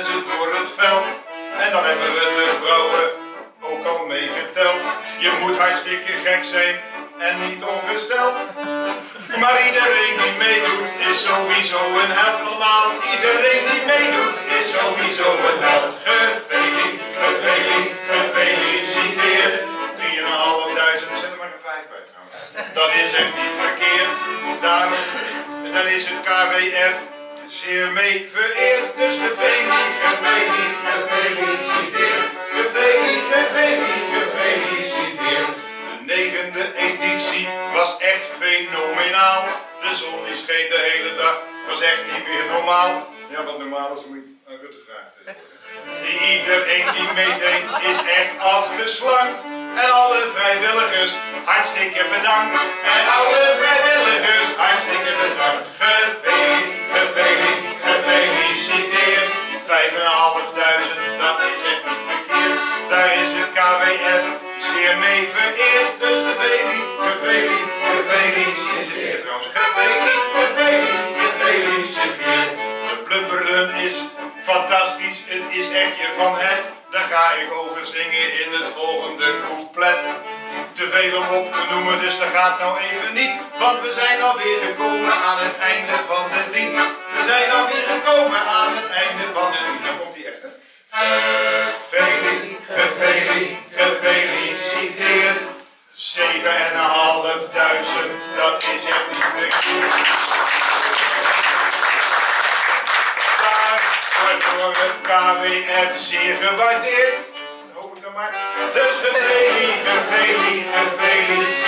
ze door het veld. En dan hebben we de vrouwen ook al meegeteld. Je moet hartstikke gek zijn en niet ongesteld. Maar iedereen die meedoet is sowieso een held. Normaal, iedereen die meedoet is sowieso een held. Gefeliciteerd. 3.500, zet er maar een 5 bij trouwens. Dat is echt niet verkeerd. Daarom, dan is het KWF zeer mee vereerd. Dus gefeliciteerd. Gefeliciteerd. De 9e editie was echt fenomenaal. De zon die scheen de hele dag, was echt niet meer normaal. Ja, wat normaal is, moet je aan Rutte vragen. Iedereen die meedeed is echt afgeslankt. En alle vrijwilligers, hartstikke bedankt. En alle vrijwilligers, hartstikke bedankt. Gefeliciteerd. 5.500, dat is echt niet verkeerd. Daar is het KWF zeer mee vereerd. Dus gefeliciteerd trouwens. Gefeliciteerd. De blubberen is fantastisch, het is echt je van het. Daar ga ik over zingen in het volgende couplet. Te veel om op te noemen, dus dat gaat nou even niet. Want we zijn alweer gekomen aan het einde van het lied. We zijn alweer gekomen aan het einde van het lied. Dan komt die echt, hè? Gefeliciteerd. 7.500, dat is echt niet verkeerd. Door het KWF zeer gewaardeerd. Dat hoop ik dan maar. Dus gefeliciteerd.